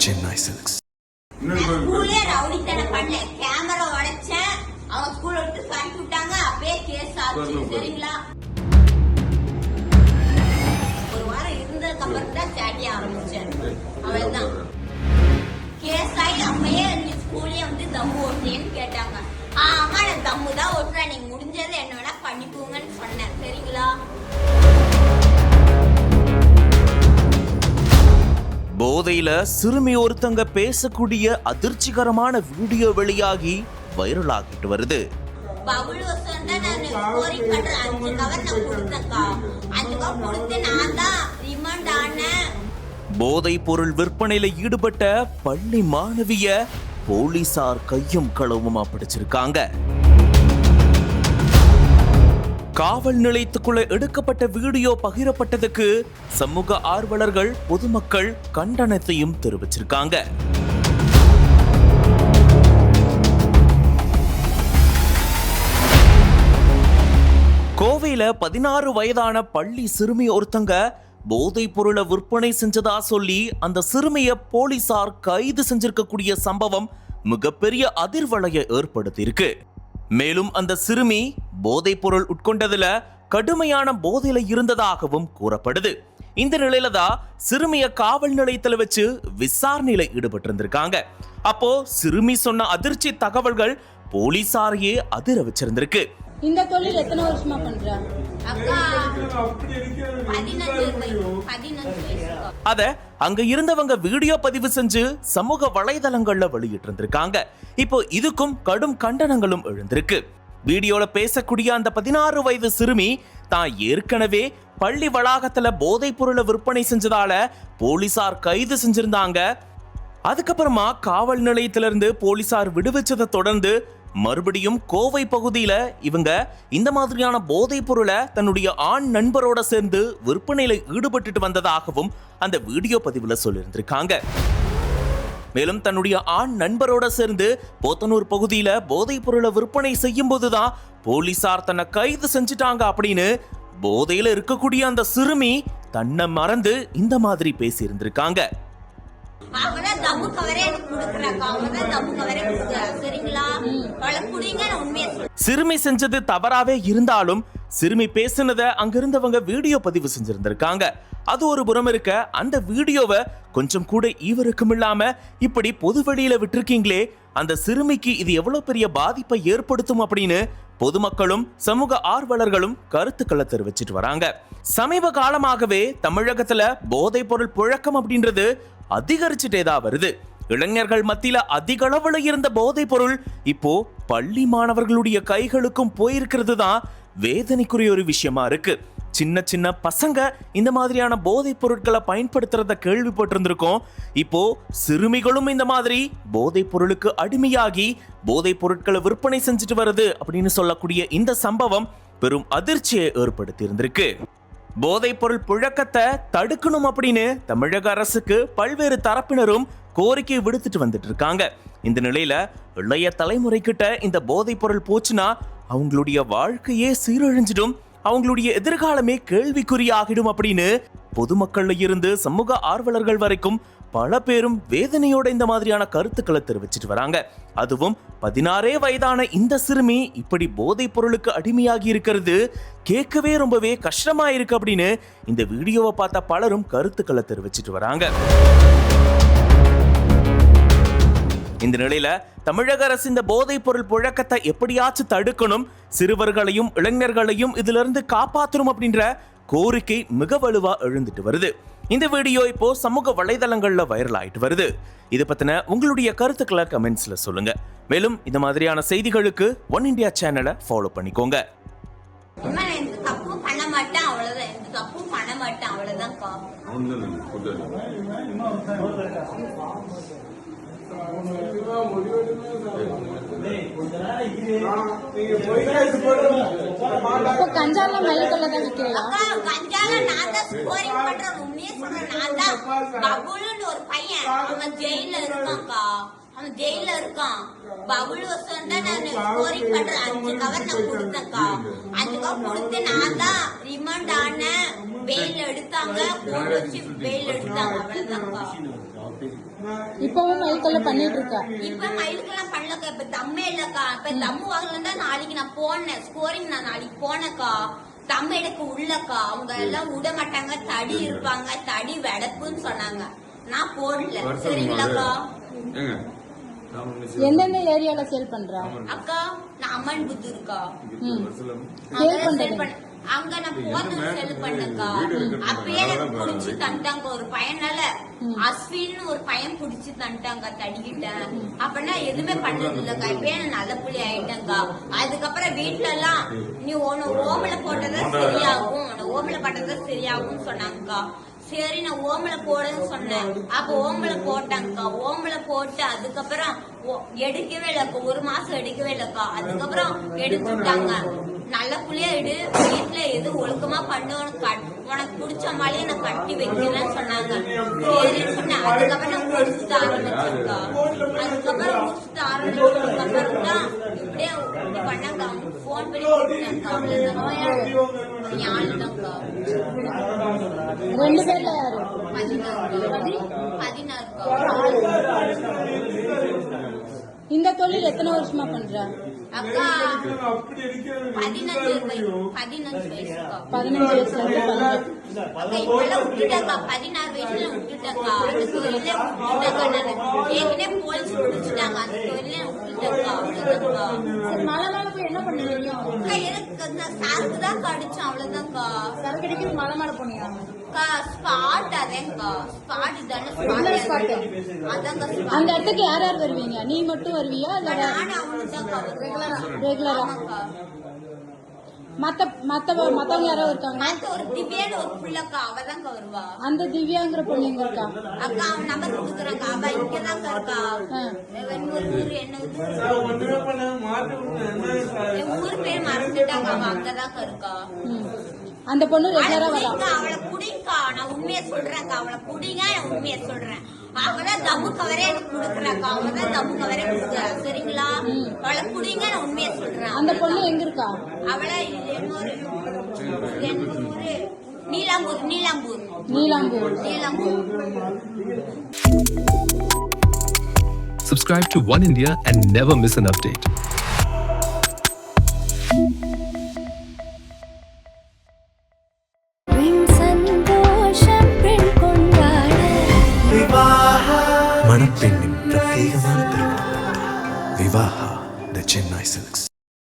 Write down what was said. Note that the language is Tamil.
Chennai Silks. ஸ்கூல்லே ரவுடித்தனம் பண்ணல, கேமரா உடைச்சேன், அவன் ஸ்கூல் விட்டு கட்டி விட்டாங்க, அப்பயே கேஸ் ஆச்சு. சரிங்களா, ஒரு வாரம் இருந்ததுக்கு அப்புறம் தான் சாட்டிய ஆரம்பிச்சேன். அவன் தான் கேஸ் ஆகி அப்பயே ஸ்கூல்லே வந்து தம்மு ஓட்டுறேன்னு கேட்டாங்க. ஆமா, நான் தம்மு தான் ஓட்டுறேன், நீங்க முடிஞ்சது என்ன வேணா பண்ணிக்கோங்கன்னு சொன்னேன். சரிங்களா, போதையில சிறுமி ஒருத்தங்க பேசக்கூடிய அதிர்ச்சிகரமான வீடியோ வெளியாகி வைரல் ஆகிட்டு வருது. போதை பொருள் விற்பனையில ஈடுபட்ட பள்ளி மாணவிய போலீசார் கையும் களவுமா பிடிச்சிருக்காங்க. காவல் நிலையத்துக்குள்ள எடுக்கப்பட்ட வீடியோ பகிரப்பட்டதுக்கு சமூக ஆர்வலர்கள் பொதுமக்கள் கண்டனத்தையும் தெரிவிச்சிருக்காங்க. கோவையில 16 வயதான பள்ளி சிறுமி ஒருத்தங்க போதை பொருளை விற்பனை செஞ்சதா சொல்லி அந்த சிறுமியை போலீசார் கைது செஞ்சிருக்கக்கூடிய சம்பவம் மிகப்பெரிய அதிர்வலையை ஏற்படுத்தி இருக்கு. மேலும் அந்த சிறுமி போதை பொருள் உட்கொண்டதுல கடுமையான போதையில இருந்ததாகவும் கூறப்படுது. இந்த நிலையில தான் சிறுமிய காவல் நிலையத்துல வச்சு விசாரணையில ஈடுபட்டு இருந்திருக்காங்க. அப்போ சிறுமி சொன்ன அதிர்ச்சி தகவல்கள் போலீசாரையே அதிர வச்சிருந்திருக்கு. இந்த தொழில் எத்தனை வருஷமா பண்ற? அத அங்க இருந்தவங்க வீடியோ பதிவு செஞ்சு சமூக வலைதளங்கள்ல வெளியிட்டு இருந்திருக்காங்க. இப்போ இதுக்கும் கடும் கண்டனங்களும் எழுந்திருக்கு. வீடியோல பேசக்கூடிய அந்த 16 வயது சிறுமி தான் ஏற்கனவே பள்ளி வளாகத்துல போதைப் பொருளை விற்பனை செஞ்சதால போலீசார் கைது செஞ்சிருந்தாங்க. அதுக்கப்புறமா காவல் நிலையத்திலிருந்து போலீசார் விடுவிச்சதை தொடர்ந்து மறுபடியும் கோவை பகுதியில இவங்க இந்த மாதிரியான போதைப் பொருளை தன்னுடைய ஆண் நண்பரோட சேர்ந்து விற்பனையில ஈடுபட்டு வந்ததாகவும் அந்த வீடியோ பதிவுல சொல்லியிருந்திருக்காங்க. மேலும் தன்னுடைய ஆண் நண்பரோட சேர்ந்து போத்தனூர் பகுதியில போதைப் பொருளை விற்பனை செய்யும் போதுதான் போலீசார் தன்னை கைது செஞ்சுட்டாங்க அப்படின்னு போதையில இருக்கக்கூடிய அந்த சிறுமி தன்னை மறந்து இந்த மாதிரி பேசி இருந்திருக்காங்க. சிறுமி செஞ்சது தவறாவே இருந்தாலும் சிறுமி பேசினத அங்கிருந்தவங்க வீடியோ பதிவு செஞ்சிருந்திருக்காங்க. அது ஒரு புறம் இருக்க, அந்த வீடியோவை கொஞ்சம் கூட ஈவருக்கும் இல்லாம இப்படி பொது வெளியில விட்டுருக்கீங்களே, அந்த சிறுமிக்கு இது எவ்வளவு பெரிய பாதிப்பை ஏற்படுத்தும் அப்படின்னு பொதுமக்களும் சமூக ஆர்வலர்களும் கருத்துக்களை தெரிவிச்சிட்டு வராங்க. சமீப காலமாகவே தமிழகத்துல போதைப் பொருள் புழக்கம் அப்படின்றது அதிகரிச்சுட்டே தான் வருது. இளைஞர்கள் மத்தியில அதிக அளவுல இருந்த போதைப் பொருள் இப்போ பள்ளி மாணவர்களுடைய கைகளுக்கும் போயிருக்கிறது தான் வேதனைக்குரிய ஒரு விஷயமா இருக்கு. சின்ன சின்ன பசங்க இந்த மாதிரியான போதைப் பொருட்களை பயன்படுத்துறத கேள்விப்பட்டிருந்திருக்கோம். இப்போ சிறுமிகளும் இந்த மாதிரி போதைப் பொருளுக்கு அடிமையாகி போதைப் பொருட்களை விற்பனை செஞ்சுட்டு வருது அப்படின்னு சொல்லக்கூடிய இந்த சம்பவம் பெரும் அதிர்ச்சியை ஏற்படுத்தி இருந்திருக்கு. போதைப் பொருள் புழக்கத்தை தடுக்கணும் அப்படின்னு தமிழக அரசுக்கு பல்வேறு தரப்பினரும் கோரிக்கை விடுத்துட்டு வந்துட்டு இருக்காங்க. இந்த நிலையில இளைய தலைமுறை கிட்ட இந்த போதைப் பொருள் போச்சுன்னா அவங்களுடைய வாழ்க்கையே சீரழிஞ்சிடும், அவங்களுடைய எதிர்காலமே கேள்விக்குறியாகிடும் அப்படின்னு பொதுமக்கள்ல இருந்து சமூக ஆர்வலர்கள் வரைக்கும் பல பேரும் வேதனையோட இந்த மாதிரியான கருத்துக்களை தெரிவிச்சிட்டு வராங்க. அதுவும் 16 வயதான இந்த சிறுமி இப்படி போதைப் பொருளுக்கு அடிமையாகி இருக்கிறது கேட்கவே ரொம்பவே கஷ்டமா இருக்கு அப்படின்னு இந்த வீடியோவை பார்த்த பலரும் கருத்துக்களை தெரிவிச்சிட்டு வராங்க. இந்த நிலையில தமிழக அரசு இந்த போதைப் பொருள் புழக்கத்தை எப்படியாச்சும் தடுக்கணும், சிறுவர்களையும் இளைஞர்களையும் இதுல இருந்து காப்பாற்றணும் அப்படின்ற கோரிக்கை மிக வலுவா எழுந்துட்டு வருது. இந்த வீடியோ இப்போ சமூக வலைதளங்கள்ல வைரல் ஆயிட்டு வருது. இது பத்தின உங்களுடைய கருத்துக்களை கமெண்ட்ஸ்ல சொல்லுங்க. மேலும் இந்த மாதிரியான செய்திகளுக்கு ஒன் இந்தியா சேனலை ஃபாலோ பண்ணிக்கோங்க. கஞ்சால மல்லிக்கல்ல தான் விக்கிறீங்களா? கஞ்சால நான் தான் ஸ்கோரிங் பண்றேன். உண்மையே சொல்றேன், நான் தான் பபுலுன்னு ஒரு பையன் அவன் ஜெயில இருக்கான்க்கா. அவன் ஜெயில இருக்கான். பவுல் வருஷம் தான் நான் ஸ்கோரிங் பண்ற 5 கவர் நான் கொடுத்தேன்க்கா. 5 கவர் கொடுத்து நான் தான் ரிமாண்ட் ஆனேன். பெயில் எடுத்தாங்க, கோர்ட் வச்சு பெயில் எடுத்தாங்க. அவ்வளவுதான்க்கா. இப்பவும் மயில்கல்ல பண்ணிட்டு இருக்கா? இப்ப மயிலுக்கெல்லாம் பண்ணலக்கா. இப்ப தம்மே இல்லக்கா. இப்ப தம்மு வாங்கலன்னா நாளைக்கு நான் போனேன் ஸ்கோரிங். நான் நாளைக்கு போனேக்கா. தம்ம எடுக்க உள்ளக்கா. அவங்க எல்லாம் விட மாட்டாங்க. தடி இருப்பாங்க, தடி வெடப்புன்னு சொன்னாங்க. நான் போடல. சரிங்களாக்கா? எந்தெந்த ஏரியால சேல் பண்றா? அக்கா நான் அம்மன் புத்து இருக்கா. அங்க நான் போன செல் பண்ணக்கா. அப்பயே எனக்கு புடிச்சு தந்தாங்க ஒரு பையனால. அஸ்வின் ஒரு பையன் புடிச்சு தந்தாங்க, தடிக்கிட்டேன். அப்பனா எதுவுமே பண்ணது இல்லக்கா. இப்பயே நான் நல்ல புள்ளி ஆயிட்டேங்கா. அதுக்கப்புறம் வீட்டுல எல்லாம் நீ ஒன்னு ஓமல போட்டதா சரியாகும், ஓமல போட்டதா சரியாகும் சொன்னாங்கக்கா. சரி நான் ஓமல போடுன்னு சொன்னேன். அப்ப ஓமல போட்டாங்கக்கா. ஓமல போட்டு அதுக்கப்புறம் எடுக்கவே இல்லக்கா. 1 மாசம் எடுக்கவே இல்லக்கா. அதுக்கப்புறம் எடுத்து விட்டாங்க. நல்ல புள்ளியா இடு, வீட்டுல எது ஒழுக்கமா பண்ணு, உனக்கு பிடிச்ச மாதிரியே நான் கட்டி வைக்கிறேன்னு சொன்னாங்க. சரின்னு சொன்னேன். அதுக்கப்புறம் நான் முடிச்சுட்டு ஆரம்பிச்சேன்க்கா. அதுக்கப்புறம் முடிச்சுட்டு ஆரம்பிச்சதுக்கப்புறம் தான் இப்படியே இப்படி பண்ணாங்க. அவனுக்கு போன் பண்ணி கொடுத்தாங்கக்கா. அவ்வளவுதான் ஞானிதான்க்கா. 2 பேர்ல யாரு? 16. இந்த தொழில் எத்தனை வருஷமா பண்றா? அக்கா 15 வயசுக்கா. 15 வயசுல இருந்து பண்றா. அக்கா இப்பெல்லாம் விட்டுட்டாக்கா. 16 வயசுல விட்டுட்டாக்கா. அந்த தொழிலே விட்டுட்டாக்கா. நான் ஏற்கனவே போலீஸ் பிடிச்சிட்டாங்க. அந்த தொழிலே விட்டுட்டாக்கா. அவ்வளவுதான்க்கா. சரி, மழை மேல போய் என்ன பண்ணுவீங்க? அக்கா எனக்கு சாருக்கு தான் கடிச்சோம். அவ்வளவுதான்க்கா. சரக்கு அடிக்கிறது மழை மேல போனியா? ஸ்பாட் அதேங்கா. ஸ்பாட் தானே. அதாங்க அந்த இடத்துக்கு யார் யார் வருவீங்க? நீ மட்டும் வருவியா இல்ல நானும் அவனுக்கு தான் ரெகுலரா? மத்தவங்க யாராவது இருக்காங்க? ஒரு திவ்யான்னு ஒரு புள்ளக்கா. அவதாங்க வருவா. அந்த திவ்யாங்கிற பொண்ணு எங்க இருக்கா? அக்கா அவன் நம்பர் கொடுக்குறாங்க. அவ இங்கதான் இருக்கா. ஊர் என்ன ஊர் பேர் மறந்துட்டாங்க. அவ அங்கதான் இருக்கா. அந்த பொண்ணு ரெகுலரா வரா. அவளை புடிங்கா. நான் உண்மையை சொல்றேன்க்கா. அவளை புடிங்க. நான் உண்மையை சொல்றேன். அவதான் தம்மு கவரே எனக்கு கொடுக்குறாக்கா. அவதான் தம்மு கவரே கொடுக்குறா. சரிங்களா? அவளை புடிங்க. நான் உண்மையை சொல்றேன். அந்த பொண்ணு எங்க இருக்கா? அவளை ஊரு Neelambur. Subscribe to One India and never miss an update. மணப்பெண்ணின் பிரத்யேகமான திருமணம் விவாஹா தி சென்னை சில்க்ஸ்.